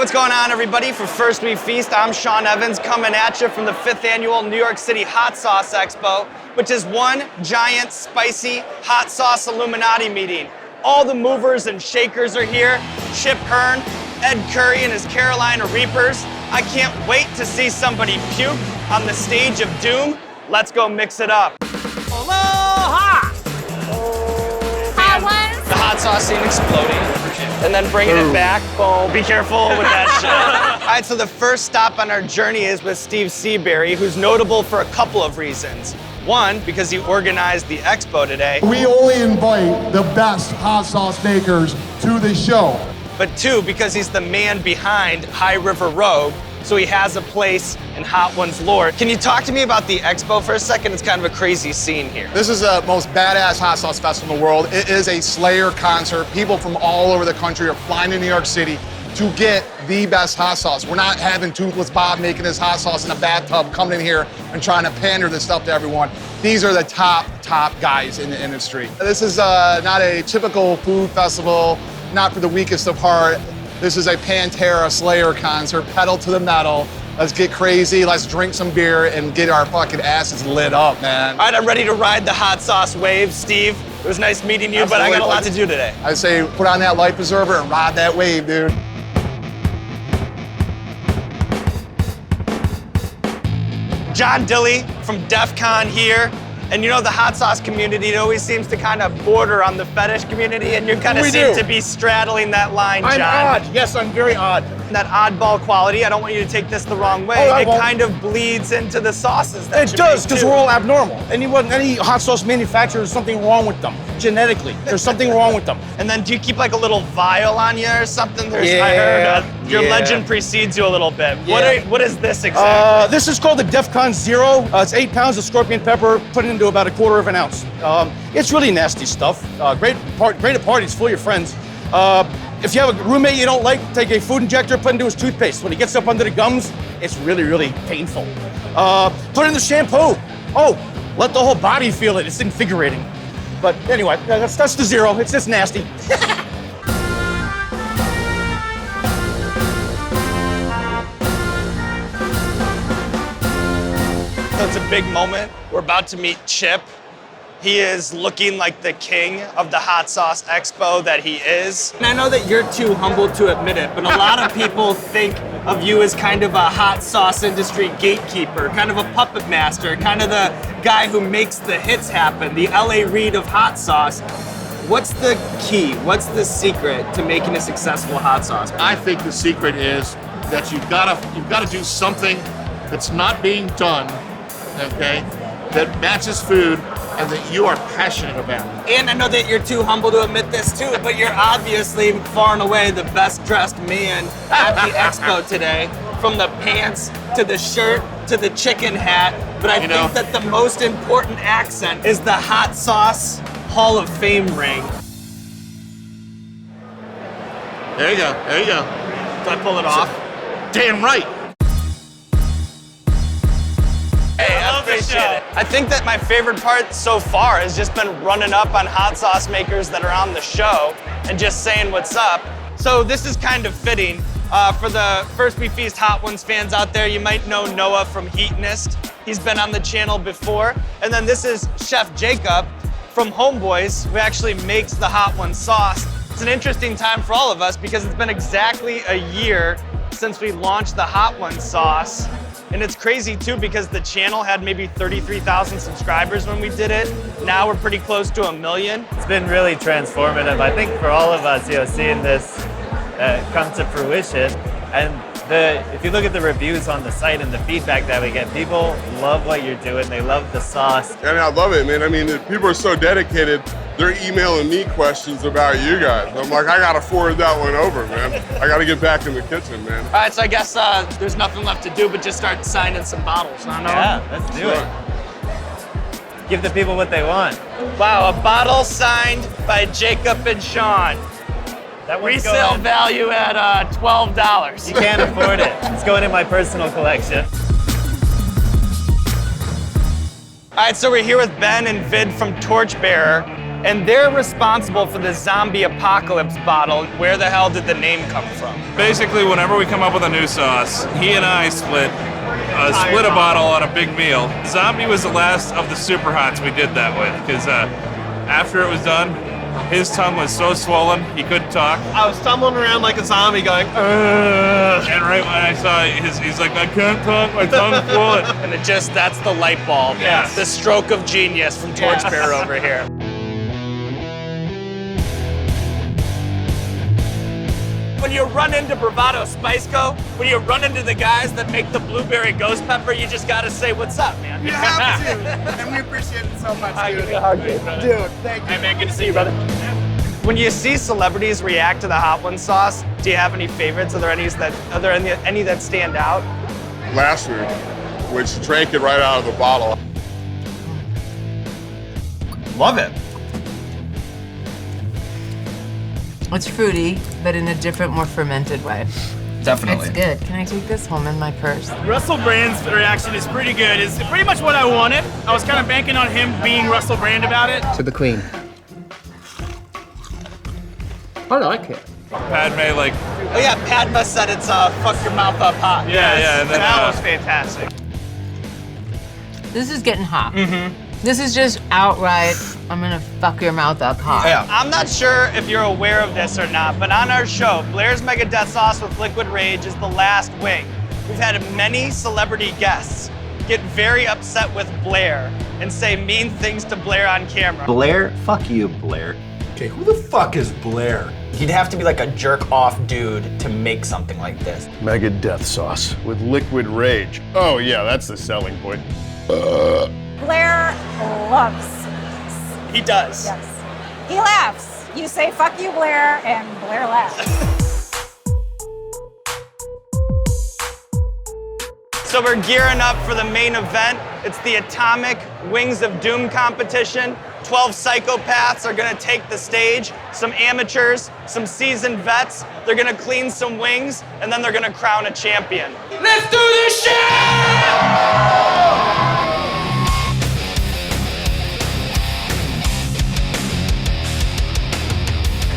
what's going on, everybody? For First We Feast, I'm Sean Evans coming at you from the 5th annual New York City Hot Sauce Expo, which is one giant, spicy hot sauce Illuminati meeting. All the movers and shakers are here. Chip Hearn, Ed Curry and his Carolina Reapers. I can't wait to see somebody puke on the stage of doom. Let's go mix it up. Aloha! Hot ones? The hot sauce scene exploding. And then bringing it back. Boom. Be careful with that shit. All right, so the first stop on our journey is with Steve Seabury, who's notable for a couple of reasons. One, because he organized the expo today. We only invite the best hot sauce makers to the show. But two, because he's the man behind High River Rogue, so he has a place in Hot Ones lore. Can you talk to me about the expo for a second? It's kind of a crazy scene here. This is the most badass hot sauce festival in the world. It is a Slayer concert. People from all over the country are flying to New York City to get the best hot sauce. We're not having Toothless Bob making his hot sauce in a bathtub, coming in here and trying to pander this stuff to everyone. These are the top guys in the industry. This is not a typical food festival, not for the weakest of heart. This is a Pantera Slayer concert, pedal to the metal. Let's get crazy, let's drink some beer and get our fucking asses lit up, man. All right, I'm ready to ride the hot sauce wave. Steve, it was nice meeting you, but I got a lot to do today. I say put on that life preserver and ride that wave, dude. John Dilley from DEF CON here. And you know, the hot sauce community, it always seems to kind of border on the fetish community, and you kind of seem to be straddling that line, John. I'm odd. Yes, I'm very odd. That oddball quality, I don't want you to take this the wrong way. Oh, I it won't. kind of bleeds into the sauces that It you does, make, because too. we're all abnormal. Any hot sauce manufacturer, there's something wrong with them. Genetically, there's something wrong with them. And then do you keep like a little vial on you or something? I Yeah, heard your yeah. legend precedes you a little bit. Yeah. What is this exactly? This is called the DEF CON Zero. It's 8 pounds of scorpion pepper, put it into about 1/4 of an ounce. It's really nasty stuff. Great at parties, fool your friends. If you have a roommate you don't like, take a food injector, put it into his toothpaste. When he gets up under the gums, it's really, really painful. Put it in the shampoo. Oh, let the whole body feel it. It's invigorating. But anyway, that's the Zero. It's just nasty. So it's a big moment. We're about to meet Chip. He is looking like the king of the Hot Sauce Expo that he is. And I know that you're too humble to admit it, but a lot of people think of you as kind of a hot sauce industry gatekeeper, kind of a puppet master, kind of the guy who makes the hits happen, the LA Reid of hot sauce. What's the key? What's the secret to making a successful hot sauce? I think the secret is that you've got to do something that's not being done, okay, that matches food and that you are passionate about. And I know that you're too humble to admit this too, but you're obviously far and away the best dressed man at the expo today. From the pants to the shirt to the chicken hat. But I think that the most important accent is the Hot Sauce Hall of Fame ring. There you go, there you go. Do I pull it off? Damn right. Hey, I appreciate it. I think that my favorite part so far has just been running up on hot sauce makers that are on the show and just saying what's up. So this is kind of fitting. For the First We Feast Hot Ones fans out there, you might know Noah from Heatonist. He's been on the channel before. And then this is Chef Jacob from Homeboys, who actually makes the Hot Ones sauce. It's an interesting time for all of us because it's been exactly a year since we launched the Hot Ones sauce. And it's crazy too because the channel had maybe 33,000 subscribers when we did it. Now we're pretty close to 1 million. It's been really transformative. I think for all of us, seeing this come to fruition. And if you look at the reviews on the site and the feedback that we get, people love what you're doing. They love the sauce. And I love it, man. I mean, people are so dedicated. They're emailing me questions about you guys. I'm like, I gotta forward that one over, man. I gotta get back in the kitchen, man. All right, so I guess there's nothing left to do but just start signing some bottles, huh, Noah? Yeah, let's do it. Give the people what they want. Wow, a bottle signed by Jacob and Sean. That one's Resale going. value at $12. You can't afford it. It's going in my personal collection. All right, so we're here with Ben and Vid from Torchbearer. and they're responsible for the zombie apocalypse bottle. Where the hell did the name come from? Basically, whenever we come up with a new sauce, he and I split a bottle on a big meal. Zombie was the last of the super hots we did that with, because after it was done, his tongue was so swollen he couldn't talk. I was stumbling around like a zombie going, And right when I saw he's like, I can't talk, my tongue's swollen. And that's the light bulb. Yes. The stroke of genius from Torchbearer over here. When you run into Bravado Spice Co., when you run into the guys that make the blueberry ghost pepper, you just gotta say, what's up, man? You have to, and we appreciate it so much, dude. Dude, thank you. Hey, man, good to see you, brother. When you see celebrities react to the Hot One sauce, do you have any favorites? Are there any that stand out? Last week, which drank it right out of the bottle. Love it. It's fruity, but in a different, more fermented way. Definitely. It's good. Can I take this home in my purse? Russell Brand's reaction is pretty good. It's pretty much what I wanted. I was kind of banking on him being Russell Brand about it. To the queen. I like it. Padme, like, Oh yeah, Padma said it's fuck your mouth up hot. yeah, and then, that was fantastic. This is getting hot. This is just outright, I'm gonna fuck your mouth up hot. Yeah. I'm not sure if you're aware of this or not, but on our show, Blair's Mega Death Sauce with Liquid Rage is the last wing. We've had many celebrity guests get very upset with Blair and say mean things to Blair on camera. Blair? Fuck you, Blair. Okay, who the fuck is Blair? He'd have to be like a jerk-off dude to make something like this. Mega Death Sauce with Liquid Rage. Oh yeah, that's the selling point. Blair loves this. He does. Yes. He laughs. You say, fuck you, Blair, and Blair laughs. So we're gearing up for the main event. It's the Atomic Wings of Doom competition. 12 psychopaths are gonna take the stage, some amateurs, some seasoned vets. They're gonna clean some wings, and then they're gonna crown a champion. Let's do this shit!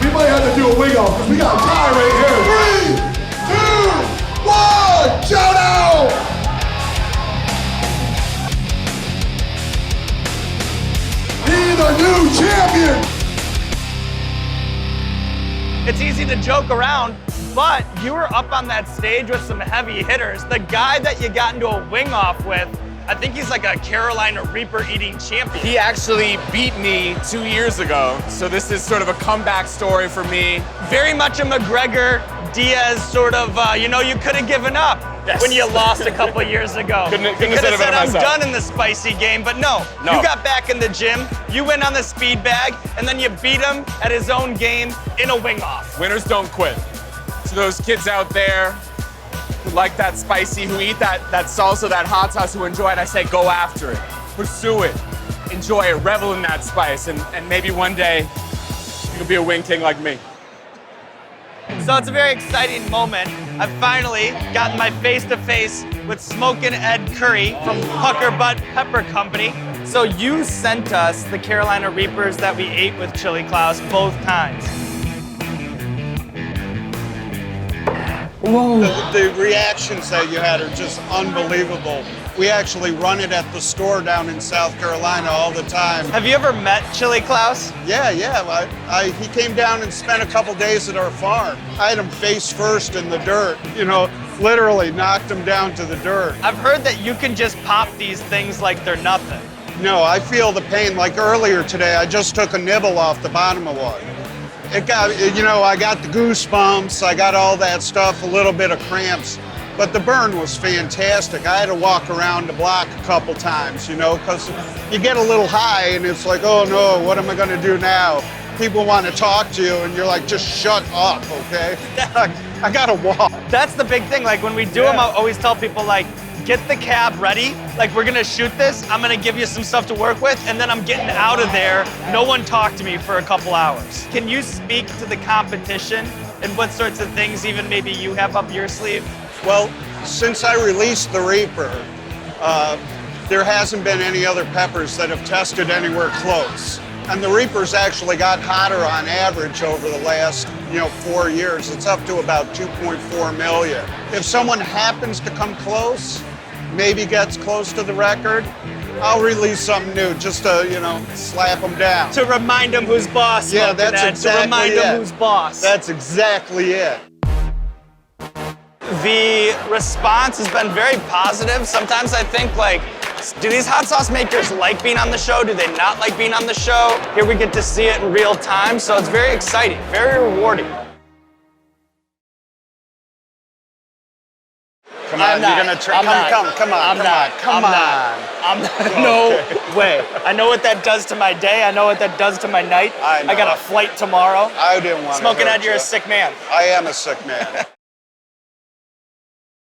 We might have to do a wing off because we got a tie right here. 3, 2, 1, shout out! Be the new champion! It's easy to joke around, but you were up on that stage with some heavy hitters. The guy that you got into a wing off with, I think he's like a Carolina Reaper eating champion. He actually beat me 2 years ago, so this is sort of a comeback story for me. Very much a McGregor, Diaz sort of, you could have given up when you lost a couple years ago. Couldn't you could have said, I'm myself. done in the spicy game, but no. You got back in the gym, you went on the speed bag, and then you beat him at his own game in a wing off. Winners don't quit. So those kids out there who like that spicy, who eat that salsa, that hot sauce, who enjoy it, I say go after it. Pursue it. Enjoy it. Revel in that spice. And maybe one day you could be a wing king like me. So it's a very exciting moment. I've finally gotten my face-to-face with Smokin Curry from Pucker Butt Pepper Company. So you sent us the Carolina Reapers that we ate with Chili Klaus both times. Whoa. The reactions that you had are just unbelievable. We actually run it at the store down in South Carolina all the time. Have you ever met Chili Klaus? Yeah. He came down and spent a couple days at our farm. I had him face first in the dirt, literally knocked him down to the dirt. I've heard that you can just pop these things like they're nothing. No, I feel the pain. Like earlier today, I just took a nibble off the bottom of one. It got, I got the goosebumps, I got all that stuff, a little bit of cramps, but the burn was fantastic. I had to walk around the block a couple times, because you get a little high and it's like, oh no, what am I gonna do now? People want to talk to you and you're like, just shut up, okay? I gotta walk. That's the big thing, like when we do them, I always tell people get the cab ready. Like we're gonna shoot this, I'm gonna give you some stuff to work with, and then I'm getting out of there. No one talked to me for a couple hours. Can you speak to the competition and what sorts of things even maybe you have up your sleeve? Well, since I released the Reaper, there hasn't been any other peppers that have tested anywhere close. And the Reaper's actually got hotter on average over the last, 4 years. It's up to about 2.4 million. If someone happens to come close, maybe gets close to the record, I'll release something new just to, slap them down. To remind them who's boss. Yeah, Smokin' that's Ed, exactly to remind it. them who's boss. That's exactly it. The response has been very positive. Sometimes I think, like, do these hot sauce makers like being on the show? Do they not like being on the show? Here we get to see it in real time, so it's very exciting, very rewarding. Come on, you're gonna try. Come on. No way. I know what that does to my day. I know what that does to my night. I know. I got a flight tomorrow. I didn't want to Smokin' hurt Ed, you're you. a sick man. I am a sick man.